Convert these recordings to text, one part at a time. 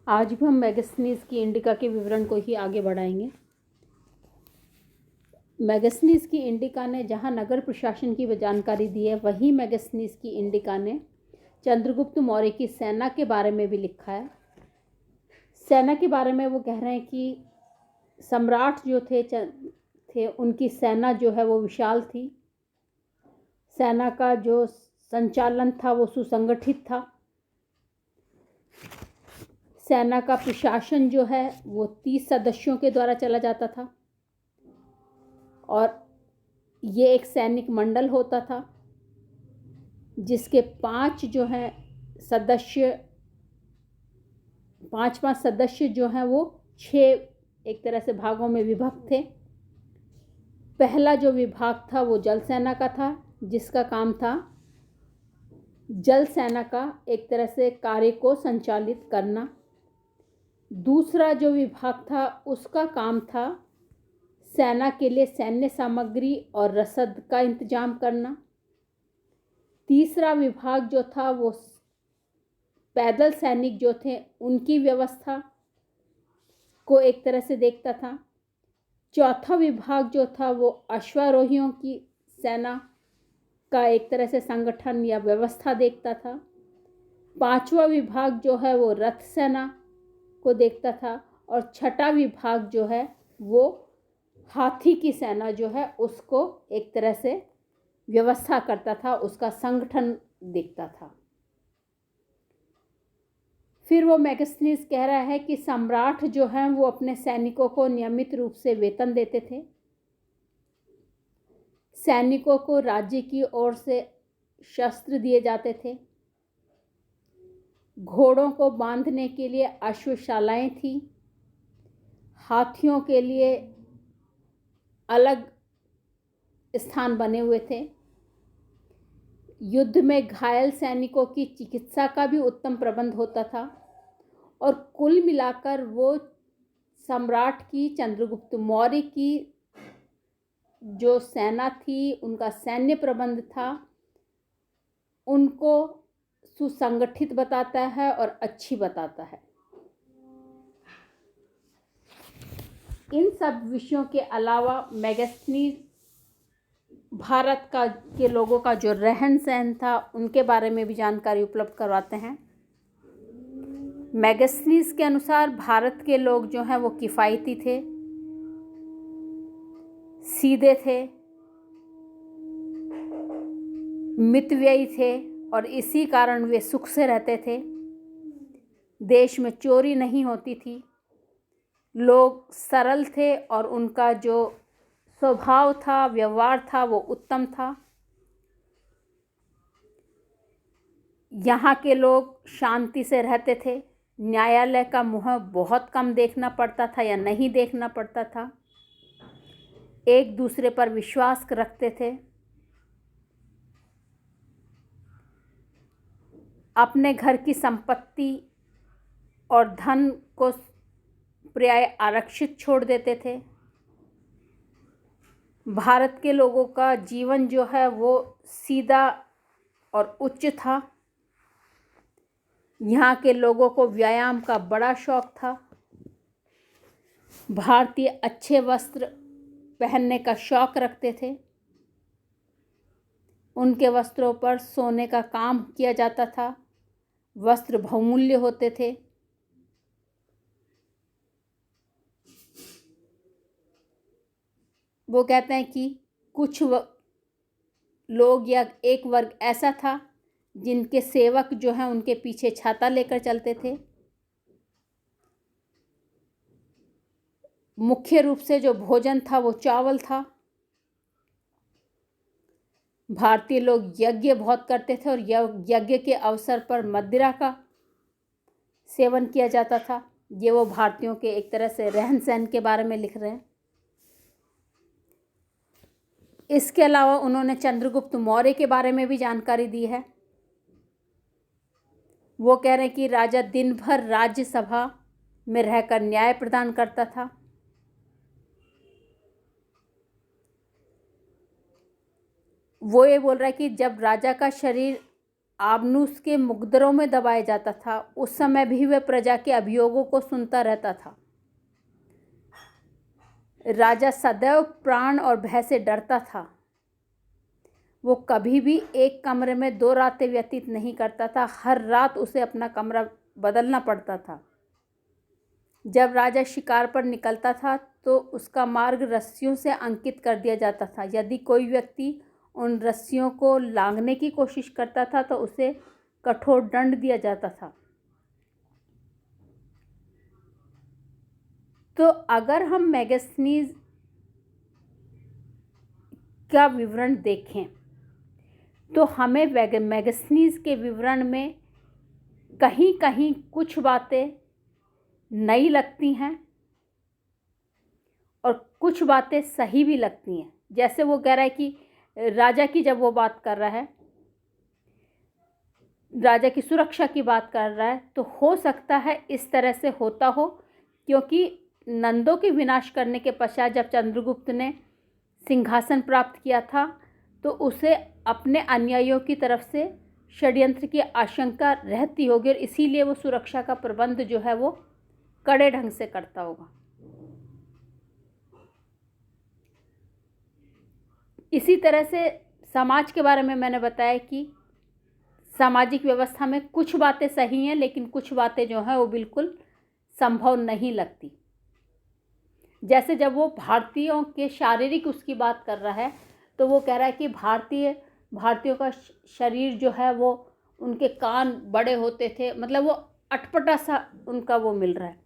आज भी हम मेगास्थनीज की इंडिका के विवरण को ही आगे बढ़ाएंगे। मेगास्थनीज की इंडिका ने जहां नगर प्रशासन की जानकारी दी है, वहीं मेगास्थनीज की इंडिका ने चंद्रगुप्त मौर्य की सेना के बारे में भी लिखा है। सेना के बारे में वो कह रहे हैं कि सम्राट जो थे उनकी सेना जो है वो विशाल थी। सेना का जो संचालन था वो सुसंगठित था। सेना का प्रशासन जो है वो 30 सदस्यों के द्वारा चला जाता था और ये एक सैनिक मंडल होता था जिसके 5 जो हैं सदस्य, 5 सदस्य जो हैं वो 6 एक तरह से भागों में विभक्त थे। पहला जो विभाग था वो जल सेना का था, जिसका काम था जल सेना का एक तरह से कार्य को संचालित करना। दूसरा जो विभाग था उसका काम था सेना के लिए सैन्य सामग्री और रसद का इंतजाम करना। तीसरा विभाग जो था वो पैदल सैनिक जो थे उनकी व्यवस्था को एक तरह से देखता था। चौथा विभाग जो था वो अश्वारोहियों की सेना का एक तरह से संगठन या व्यवस्था देखता था। पांचवा विभाग जो है वो रथ सेना को देखता था और छठा विभाग जो है वो हाथी की सेना जो है उसको एक तरह से व्यवस्था करता था, उसका संगठन देखता था। फिर वो मेगास्थनीज कह रहा है कि सम्राट जो हैं वो अपने सैनिकों को नियमित रूप से वेतन देते थे। सैनिकों को राज्य की ओर से शस्त्र दिए जाते थे। घोड़ों को बांधने के लिए अश्वशालाएं थी। हाथियों के लिए अलग स्थान बने हुए थे। युद्ध में घायल सैनिकों की चिकित्सा का भी उत्तम प्रबंध होता था और कुल मिलाकर वो सम्राट की, चंद्रगुप्त मौर्य की जो सेना थी, उनका सैन्य प्रबंध था, उनको सुसंगठित बताता है और अच्छी बताता है। इन सब विषयों के अलावा मेगास्थनीज भारत का के लोगों का जो रहन सहन था उनके बारे में भी जानकारी उपलब्ध करवाते हैं। मेगास्थनीज के अनुसार भारत के लोग जो हैं वो किफ़ायती थे, सीधे थे, मितव्ययी थे और इसी कारण वे सुख से रहते थे। देश में चोरी नहीं होती थी। लोग सरल थे और उनका जो स्वभाव था, व्यवहार था, वो उत्तम था। यहाँ के लोग शांति से रहते थे। न्यायालय का मुँह बहुत कम देखना पड़ता था या नहीं देखना पड़ता था। एक दूसरे पर विश्वास रखते थे। अपने घर की संपत्ति और धन को प्राय आरक्षित छोड़ देते थे। भारत के लोगों का जीवन जो है वो सीधा और उच्च था। यहाँ के लोगों को व्यायाम का बड़ा शौक था। भारतीय अच्छे वस्त्र पहनने का शौक रखते थे। उनके वस्त्रों पर सोने का काम किया जाता था। वस्त्र बहुमूल्य होते थे। वो कहते हैं कि कुछ लोग या एक वर्ग ऐसा था जिनके सेवक जो हैं उनके पीछे छाता लेकर चलते थे। मुख्य रूप से जो भोजन था वो चावल था। भारतीय लोग यज्ञ बहुत करते थे और यज्ञ के अवसर पर मदिरा का सेवन किया जाता था। ये वो भारतीयों के एक तरह से रहन सहन के बारे में लिख रहे हैं। इसके अलावा उन्होंने चंद्रगुप्त मौर्य के बारे में भी जानकारी दी है। वो कह रहे हैं कि राजा दिन भर राज्यसभा में रहकर न्याय प्रदान करता था। वो ये बोल रहा है कि जब राजा का शरीर आबनूस के मुकद्दरों में दबाया जाता था, उस समय भी वह प्रजा के अभियोगों को सुनता रहता था। राजा सदैव प्राण और भय से डरता था। वो कभी भी एक कमरे में 2 रातें व्यतीत नहीं करता था। हर रात उसे अपना कमरा बदलना पड़ता था। जब राजा शिकार पर निकलता था तो उसका मार्ग रस्सियों से अंकित कर दिया जाता था। यदि कोई व्यक्ति उन रस्सियों को लांघने की कोशिश करता था तो उसे कठोर दंड दिया जाता था। तो अगर हम मैगस्थनीज का विवरण देखें तो हमें मैगस्थनीज के विवरण में कहीं कहीं कुछ बातें नई लगती हैं और कुछ बातें सही भी लगती हैं। जैसे वो कह रहा है कि राजा की, जब वो बात कर रहा है, राजा की सुरक्षा की बात कर रहा है, तो हो सकता है इस तरह से होता हो, क्योंकि नंदों के विनाश करने के पश्चात जब चंद्रगुप्त ने सिंहासन प्राप्त किया था तो उसे अपने अनुयायियों की तरफ से षड्यंत्र की आशंका रहती होगी और इसीलिए वो सुरक्षा का प्रबंध जो है वो कड़े ढंग से करता होगा। इसी तरह से समाज के बारे में मैंने बताया कि सामाजिक व्यवस्था में कुछ बातें सही हैं, लेकिन कुछ बातें जो हैं वो बिल्कुल संभव नहीं लगती। जैसे जब वो भारतीयों के शारीरिक उसकी बात कर रहा है तो वो कह रहा है कि भारतीयों का शरीर जो है वो, उनके कान बड़े होते थे, मतलब वो अटपटा सा उनका वो मिल रहा है।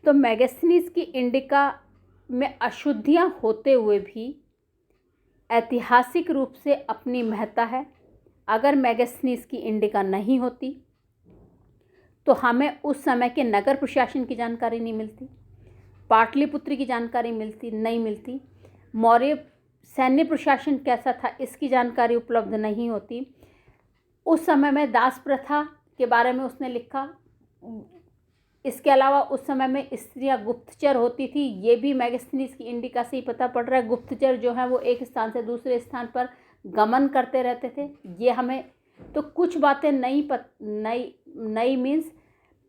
तो मैगस्थनीज की इंडिका में अशुद्धियां होते हुए भी ऐतिहासिक रूप से अपनी महत्ता है। अगर मैगस्थनीज की इंडिका नहीं होती तो हमें उस समय के नगर प्रशासन की जानकारी नहीं मिलती, पाटलिपुत्र की जानकारी नहीं मिलती, मौर्य सैन्य प्रशासन कैसा था इसकी जानकारी उपलब्ध नहीं होती। उस समय में दास प्रथा के बारे में उसने लिखा। इसके अलावा उस समय में स्त्रियां गुप्तचर होती थी, ये भी मैगस्थनीज की इंडिका से ही पता पड़ रहा है। गुप्तचर जो है वो एक स्थान से दूसरे स्थान पर गमन करते रहते थे। ये हमें तो कुछ बातें नई मीन्स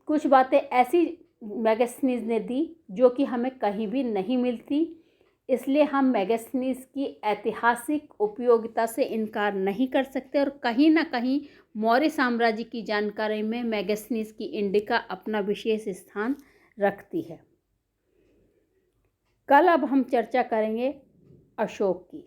कुछ बातें ऐसी मैगस्थनीज ने दी जो कि हमें कहीं भी नहीं मिलती। इसलिए हम मैगस्थनीज की ऐतिहासिक उपयोगिता से इनकार नहीं कर सकते और कहीं ना कहीं मौर्य साम्राज्य की जानकारी में मैगस्थनीज की इंडिका अपना विशेष स्थान रखती है। कल अब हम चर्चा करेंगे अशोक की।